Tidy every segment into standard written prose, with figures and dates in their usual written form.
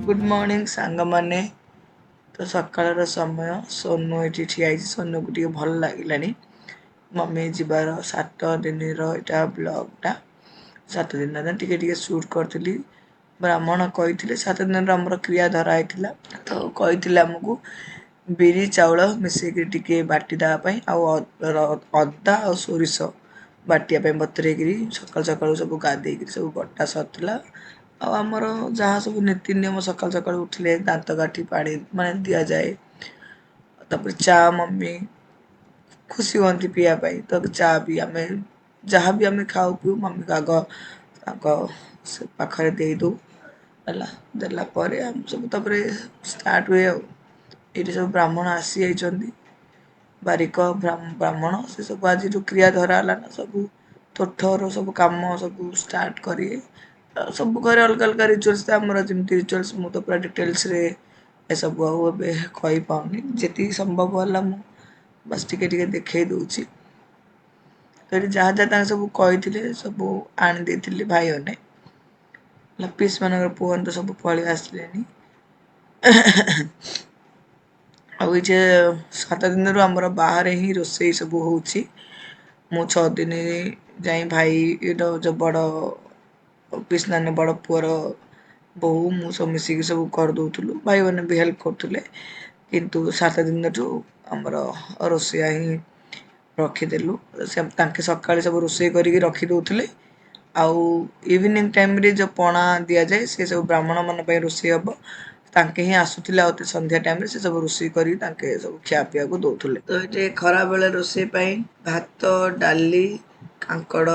Good morning सांग माने। तो सकाळ समय सोनू ये ठिया सोनू को टे भल लगे मम्मी जीवार 7 दिन ब्लॉगटा 7 दिन टे सुट करी ब्राह्मण कही 7 दिन आमर क्रिया धराई तो कही आमको बिरी चाउल मिसेक टे बाटी देवाई अदा और सोरिष बाटिया बतरे सका सका सब गाधे सब बटा सरला आमर जहाँ सब नीति नियम सका सका उठिले दांत काठी पानी माने दि जाए तापर चा मम्मी खुशी हमें पीवाई तो चा भी आम जहाँ भी आम खाऊ पीऊ मम्मी को आग पाखे दे दो देलापर आम सब स्टार्ट हुए ये सब ब्राह्मण आसी जाइए बारिक ब्राह्मण से सब आज जो क्रिया धरा है ना सब तोठर सब कम सब स्टार्ट करेंगे सब घर अलग अलग रिचुअल्स आमर जमी रिचुअल्स मुझे तो पूरा डिटेल्स रे ए सब कही पाऊनी जी संभव है बस टिके देखे दूची तो जहाँ जहाँ सब कही सब आनी भाई मैंने पीस मान पुआ तो सब पलि आसले आजे 7 दिन रू आमर बाहर ही रोसे सब हो 6 दिन जाए भाई जो बड़ पीस नानी बड़ पुअर बो मु सब मिसिक सब करदे भाई मैंने भी हेल्प करुले किंतु 7 दिन आमर रोसैया ही रखीदेलु से सका सब रोसे कर रखीदे आउ इवनिंग टाइम रे जो पणा दि जाए से सब ब्राह्मण मान रोसे हम तांके ही आसुले संध्या टाइम से सब रोसे कर सब खियापिया को दौले तो ये खरा बेले रोसे भात डाली कांकड़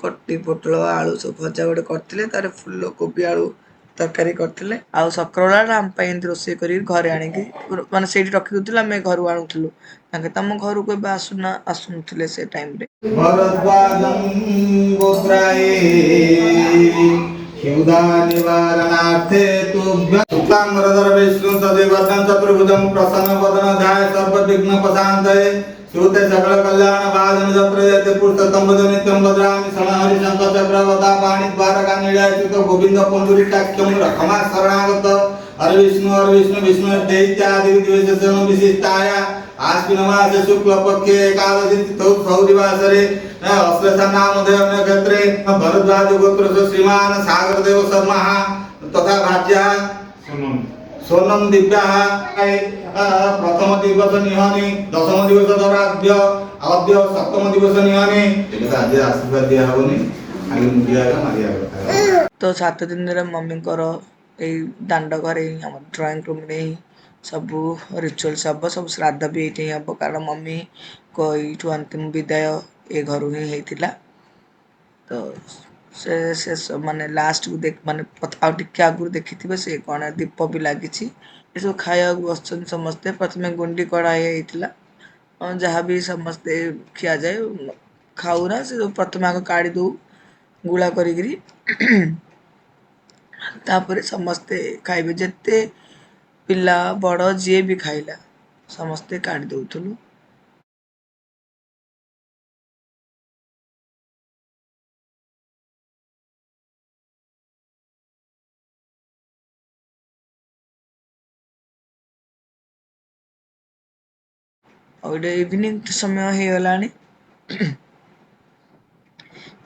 कटी पोटल आलू सब भजा गोटे करते तार फुल कोबी आलू तरकारी करते आउ सकरला आम रोसे कर घरे आणिकी माने से रखी दूसरे आम घर आणुलु तम घर को आसुना आसुले से टाइम रे निवारणार्थे तुभ्यं शुक्लांबरधर विष्णु तदेवर्धन चतुर्भुजं प्रसन्न वदन ध्याय सर्वविघ्न प्रशान्तये श्रुते सकल कल्याण भाजन जप्रयते पुरुषोत्तम नित्यं वज्रामि शरण हरि शंकर चक्रवता पाणि द्वारका निलयित गोविंद पुंडरीकाख्यं रखमा शरणागत हरि विष्णु विष्णु दैत्यादि विशेषण विशिष्टाय आश्विन मास शुक्ल पक्षे एकादशी तिथौ सौरिवासरे अश्लेषा नामधेय नक्षत्रे भरद्वाज गोत्र श्रीमान सागर देव शर्मा तथा भाज्या सोनम दिव्या प्रथम दिवस निहनी दशम दिवस दराध्य अद्य सप्तम दिवस निहनी आज आशीर्वाद दिया होनी आगे मुंडिया मारिया तो 7 दिन मम्मी दांड घर ड्राइंग रूम में सब रिचुअल्स हम सब श्राद्ध भी ये हम कारण मम्मी को यू अंतिम विदाय ये घर ही होता तो से माने लास्ट को देख माने टे आगुरी देखी थे से कौन दीप भी लगी ये सब खाया बस समस्ते प्रथम गुंडी कड़ाई होता जहाँ भी समस्ते खिया जाए खाऊना से प्रथम आग काढ़ी दो गुला करी तापर समस्ते खाइबे जिते पिला बड़ जी भी खाइला समस्ते काढ़ी दौलु और इवनिंग समय हो गला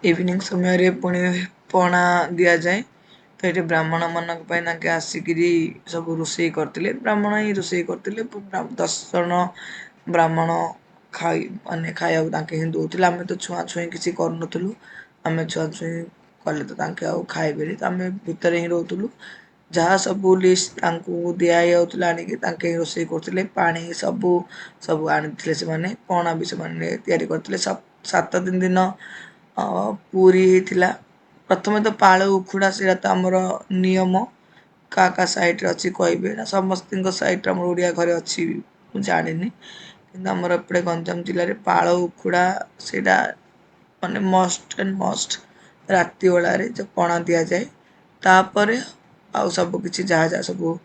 इवनिंग समय रे पुणी पणा दि जाए तो ये ब्राह्मण मानक आसिक सब रोसे करते ब्राह्मण ही रोसे करते 10 जन ब्राह्मण खाई माने खाया ही दौले आम तो छुआ छुई किसी करूँ आम छुआ छुई कले तो खाइबे तो आम भितर ही रोलु जहाँ सब लिस्ट दिखाई आनिकी रोसे करते पानी सब सब आनी से पणा भी से करते 7 दिन पूरी होता प्रथम तो पाल उखुड़ा से आमर नियम का साइड अच्छी कहे ना समस्त साइड आम ओडिया घर अच्छी जानी कि आमर एपटे गंजाम जिले में पाल उखुड़ा से माने मस्ट एंड मस्ट राति बेलार जो पणा दि जाए तापर आउ सब किसी जहाँ जहाँ सब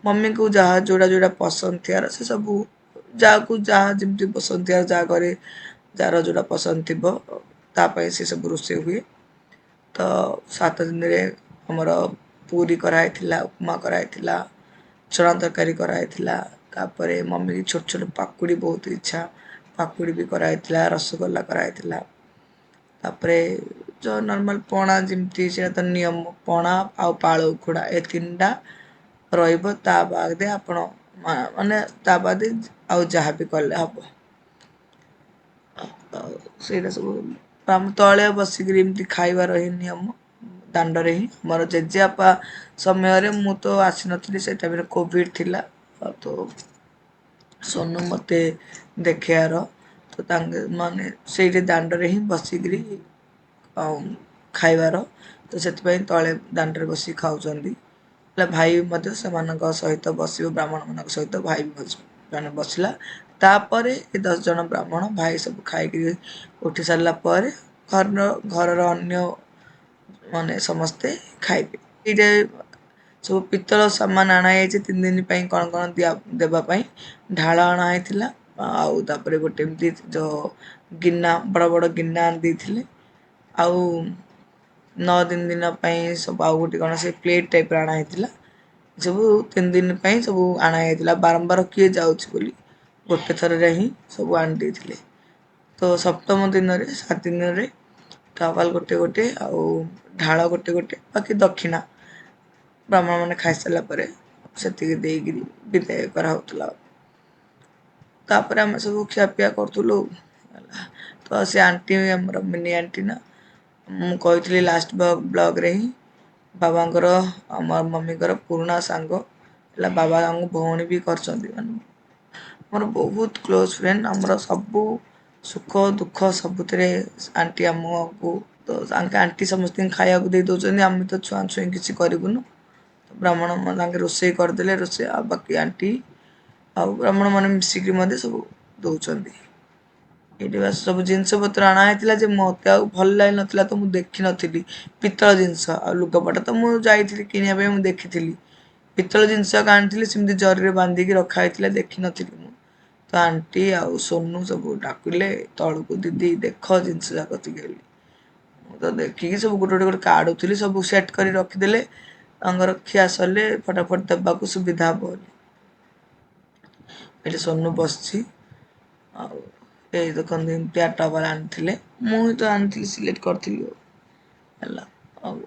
मम्मी को जहाँ जोड़ा जोड़ा पसंद थी से सब जहाँ को जहाँ जमी पसंद थी जहाँ घरे जार जोड़ा पसंद थी तापाई से सब रोसे हुए तो 7 दिन रे हमर पूरी कराइथिला उपमा कराइथिला चना तरकारी कराइथिला तापर मम्मी की छोट छोट पाकुड़ी बहुत इच्छा पाकुड़ी भी कराइथिला रसगोल्ला कराइथिला तापर जो नॉर्मल पणा जिमती से तो नियम पणा आ पाळ उखुड़ा ए तीनटा ରହିବ ତା ବାଦେ ଆପଣ ମାନେ ତା ବାଦେ ଆଉ ଯାହା ବି କଲେ ହବ ସେଇଟା ସବୁ ଆମ ତଳେ ବସିକିରି ଏମିତି ଖାଇବାର ହିଁ ନିୟମ ଦାଣ୍ଡରେ ହିଁ ମୋର ଜେଜେବାପା ସମୟରେ ମୁଁ ତ ଆସିନଥିଲି ସେ ଟାଇମରେ କୋଭିଡ ଥିଲା ତ ସୋନୁ ମତେ ଦେଖେଇବାର ତ ତାଙ୍କେ ମାନେ ସେଇଠି ଦାଣ୍ଡରେ ହିଁ ବସିକିରି ଖାଇବାର ତ ସେଥିପାଇଁ ତଳେ ଦାଣ୍ଡରେ ବସିକି ଖାଉଛନ୍ତି ହେଲେ ଭାଇ ମଧ୍ୟ ସେମାନଙ୍କ ସହିତ ବସିବ ବ୍ରାହ୍ମଣମାନଙ୍କ ସହିତ ଭାଇ ଜଣେ ବସିଲା ତାପରେ ଏ 10 ଜଣ ବ୍ରାହ୍ମଣ ଭାଇ ସବୁ ଖାଇକିରି ଉଠି ସାରିଲା ପରେ ଘରର ଅନ୍ୟ ମାନେ ସମସ୍ତେ ଖାଇବେ ଏଇଟା ସବୁ ପିତ୍ତଳ ସାମାନ ଅଣାଯାଇଛି 3 ଦିନ ପାଇଁ କ'ଣ ଦେବା ପାଇଁ ଢାଳ ଅଣା ହେଇଥିଲା ଆଉ ତାପରେ ଗୋଟେ ଏମିତି ଯୋଉ ଗିନା ବଡ଼ ବଡ଼ ଗିନା ଆଣି ଦେଇଥିଲେ ଆଉ 9 ଦିନ ପାଇଁ ସବୁ ଆଉ ଗୋଟେ କ'ଣ ସେ ପ୍ଲେଟ୍ ଟାଇପ୍ର ଅଣା ହେଇଥିଲା ସବୁ 3 ଦିନ ପାଇଁ ସବୁ ଅଣା ହେଇଥିଲା ବାରମ୍ବାର କିଏ ଯାଉଛି ବୋଲି ଗୋଟେ ଥରରେ ହିଁ ସବୁ ଆଣି ଦେଇଥିଲେ ତ ସପ୍ତମ ଦିନରେ 7 ଦିନରେ ଟାୱାଲ ଗୋଟେ ଗୋଟେ ଆଉ ଢାଳ ଗୋଟେ ଗୋଟେ ବାକି ଦକ୍ଷିଣା ବ୍ରାହ୍ମଣମାନେ ଖାଇସାରିଲା ପରେ ସେତିକି ଦେଇକିରି ବିଦାୟ କରାହେଉଥିଲା ତାପରେ ଆମେ ସବୁ ଖିଆପିଆ କରୁଥିଲୁ ହେଲା ତ ସେ ଆଣ୍ଟି ଆମର ମିନି ଆଣ୍ଟି ନା ମୁଁ କହିଥିଲି ଲାଷ୍ଟ ବ୍ଲଗରେ ହିଁ ବାବାଙ୍କର ଆମର ମମ୍ମିଙ୍କର ପୁରୁଣା ସାଙ୍ଗ ହେଲା ବାବା ତାଙ୍କୁ ଭଉଣୀ ବି କରିଛନ୍ତି ମାନେ ମୋର ବହୁତ କ୍ଲୋଜ୍ ଫ୍ରେଣ୍ଡ ଆମର ସବୁ ସୁଖ ଦୁଃଖ ସବୁଥିରେ ଆଣ୍ଟି ଆମକୁ ତ ତାଙ୍କେ ଆଣ୍ଟି ସମସ୍ତଙ୍କୁ ଖାଇବାକୁ ଦେଇ ଦେଉଛନ୍ତି ଆମେ ତ ଛୁଆଁ ଛୁଇଁ କିଛି କରିବୁନୁ ବ୍ରାହ୍ମଣ ତାଙ୍କେ ରୋଷେଇ କରିଦେଲେ ରୋଷେଇ ଆଉ ବାକି ଆଣ୍ଟି ଆଉ ବ୍ରାହ୍ମଣମାନେ ମିଶିକି ମଧ୍ୟ ସବୁ ଦେଉଛନ୍ତି ଏଇଠି ବାସ ସବୁ ଜିନିଷପତ୍ର ଅଣା ହେଇଥିଲା ଯେ ମୋତେ ଆଉ ଭଲ ଲାଗିନଥିଲା ତ ମୁଁ ଦେଖିନଥିଲି ପିତ୍ତଳ ଜିନିଷ ଆଉ ଲୁଗାପଟା ତ ମୁଁ ଯାଇଥିଲି କିଣିବା ପାଇଁ ମୁଁ ଦେଖିଥିଲି ପିତ୍ତଳ ଜିନିଷ ଆଣିଥିଲି ସେମିତି ଜରିରେ ବାନ୍ଧିକି ରଖା ହେଇଥିଲା ଦେଖିନଥିଲି ମୁଁ ତ ଆଣ୍ଟି ଆଉ ସୋନୁ ସବୁ ଡାକିଲେ ତଳକୁ ଦିଦି ଦେଖ ଜିନିଷ ଯାକ ଟିକେ ମୁଁ ତ ଦେଖିକି ସବୁ ଗୋଟେ ଗୋଟେ କାଢୁଥିଲି ସବୁ ସେଟ୍ କରି ରଖିଦେଲେ ତାଙ୍କର ଖିଆ ସରିଲେ ଫଟାଫଟ ଦେବାକୁ ସୁବିଧା ହବ ବୋଲି ଏଠି ସୋନୁ ବସିଛି ଆଉ ଏଇ ଦେଖନ୍ତୁ ଏମିତିଆ ଟୱଲ ଆଣିଥିଲେ ମୁଁ ହିଁ ତ ଆଣିଥିଲି ସିଲେକ୍ଟ କରିଥିଲି ହେଲା ଆଉ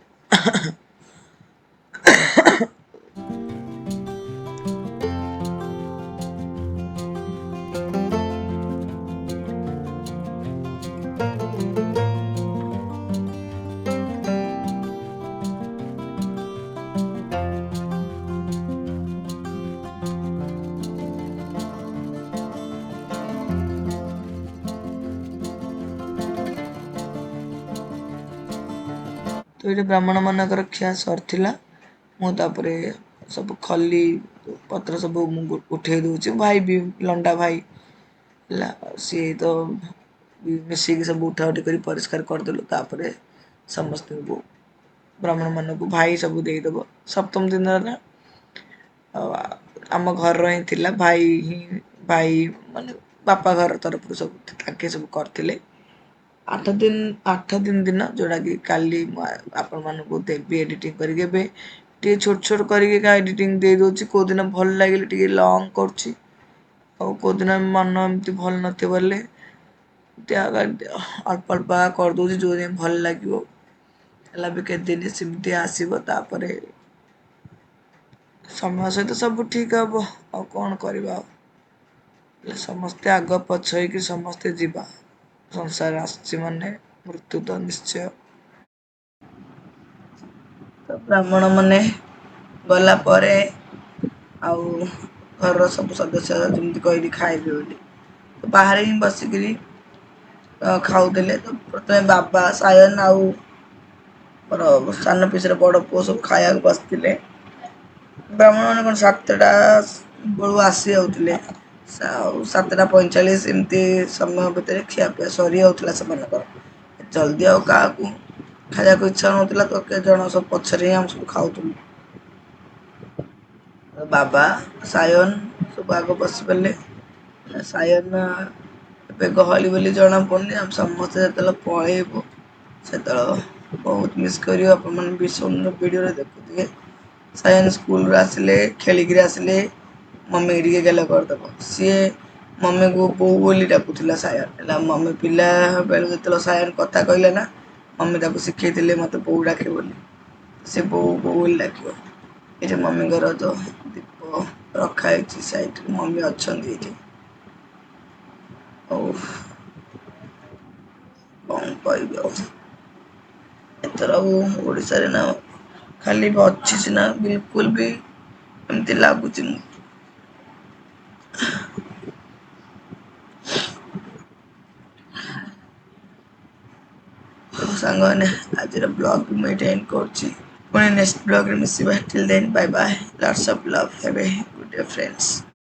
ତ ଏଇଠି ବ୍ରାହ୍ମଣମାନଙ୍କର ଖିଆ ସରିଥିଲା ମୁଁ ତାପରେ ସବୁ ଖଲି ପତ୍ର ସବୁ ମୁଁ ଉଠେଇ ଦେଉଛି ଭାଇ ବି ଲଣ୍ଡା ଭାଇ ହେଲା ସିଏ ତ ମିଶିକି ସବୁ ଉଠାଉଠି କରି ପରିଷ୍କାର କରିଦେଲୁ ତାପରେ ସମସ୍ତଙ୍କୁ ବ୍ରାହ୍ମଣମାନଙ୍କୁ ଭାଇ ସବୁ ଦେଇଦେବ ସପ୍ତମ ଦିନରେ ଆଉ ଆମ ଘରର ହିଁ ଥିଲା ଭାଇ ମାନେ ବାପା ଘର ତରଫରୁ ସବୁ ତାଙ୍କେ ସବୁ କରିଥିଲେ 8 ଦିନ ଦିନ ଯୋଉଟାକି କାଲି ମୁଁ ଆପଣମାନଙ୍କୁ ଦେବି ଏଡ଼ିଟିଂ କରିକି ଏବେ ଟିକେ ଛୋଟ ଛୋଟ କରିକି ଏଡ଼ିଟିଂ ଦେଇଦେଉଛି କେଉଁଦିନ ଭଲ ଲାଗିଲେ ଟିକେ ଲଙ୍ଗ କରୁଛି ଆଉ କେଉଁଦିନ ମନ ଏମିତି ଭଲ ନଥିବ ବୋଲେ ଅଳ୍ପ ଅଳ୍ପ କରିଦେଉଛି ଯେଉଁଦିନ ଭଲ ଲାଗିବ ହେଲା ବି କେତେଦିନ ସେମିତି ଆସିବ ତାପରେ ସମୟ ସହିତ ସବୁ ଠିକ୍ ହବ ଆଉ କ'ଣ କରିବା ଆଉ ହେଲେ ସମସ୍ତେ ଆଗ ପଛ ହେଇକି ସମସ୍ତେ ଯିବା ସଂସାର ଆସିଛି ମାନେ ମୃତ୍ୟୁ ତ ନିଶ୍ଚୟ ତ ବ୍ରାହ୍ମଣମାନେ ଗଲା ପରେ ଆଉ ଘରର ସବୁ ସଦସ୍ୟ ଯେମିତି କହିଲି ଖାଇବେ ବୋଲି ତ ବାହାରେ ହିଁ ବସିକିରି ଖାଉଥିଲେ ତ ପ୍ରଥମେ ବାବା ସାୟନ ଆଉ ମୋର ସାନ ପିଇସିର ବଡ଼ ପୁଅ ସବୁ ଖାଇବାକୁ ବସିଥିଲେ ବ୍ରାହ୍ମଣମାନେ କ'ଣ 7ଟା ବେଳୁ ଆସି ଯାଉଥିଲେ ଆଉ 7ଟା 45 ଏମିତି ସମୟ ଭିତରେ ଖିଆପିଆ ସରିଯାଉଥିଲା ସେମାନଙ୍କର ଜଲ୍ଦି ଆଉ କାହାକୁ ଖାଇବାକୁ ଇଚ୍ଛା ହେଉନଥିଲା ତ କେତେଜଣ ସବୁ ପଛରେ ହିଁ ଆମେ ସବୁ ଖାଉଥିଲୁ ବାବା ସାୟନ ସବୁ ଆଗ ବସିପାରିଲେ ସାୟନ ଏବେ ଗହଳି ବୋଲି ଜଣାପଡ଼ୁନି ଆମେ ସମସ୍ତେ ଯେତେବେଳେ ପଳେଇବୁ ସେତେବେଳେ ବହୁତ ମିସ୍ କରିବ ଆପଣମାନେ ବି ସୋନୁର ଭିଡ଼ିଓରେ ଦେଖୁଥିବେ ସାୟନ ସ୍କୁଲରୁ ଆସିଲେ ଖେଳିକିରି ଆସିଲେ ମମି ଟିକେ ଗେଲ କରିଦେବ। ସିଏ ମମିକୁ ବୋଉ ବୋଲି ଡାକୁଥିଲା ସାୟନ, ହେଲା ମମି ପିଲା ବେଳୁ ଯେତେବେଳେ ସାୟନ କଥା କହିଲେ ନା ମମି ତାକୁ ଶିଖେଇଥିଲେ ମୋତେ ବୋଉ ଡାକେ ବୋଲି, ସେ ବୋଉ ବୋଉ ବୋଲି ଡାକିବ। ଏଇଠି ମମିଙ୍କର ତ ଦୀପ ରଖା ହେଇଛି ସାଇଡ଼ରେ, ମମି ଅଛନ୍ତି ଏଇଠି। ଆଉ କ'ଣ କହିବି ଆଉ, ଏଥର ଆଉ ଓଡ଼ିଶାରେ ନା ଖାଲି ଅଛି ସିନା ବିଲକୁଲ ବି ଏମିତି ଲାଗୁଛି ମୁଁ ସାଙ୍ଗମାନେ ଆଜିର ବ୍ଲଗ୍ ମୁଁ ଏଇଠି ଏଣ୍ଡ କରୁଛି। ପୁଣି ନେକ୍ସଟ ବ୍ଲଗ୍ରେ ମିଶିବା। Till then bye bye, lots of love, have a good day friends.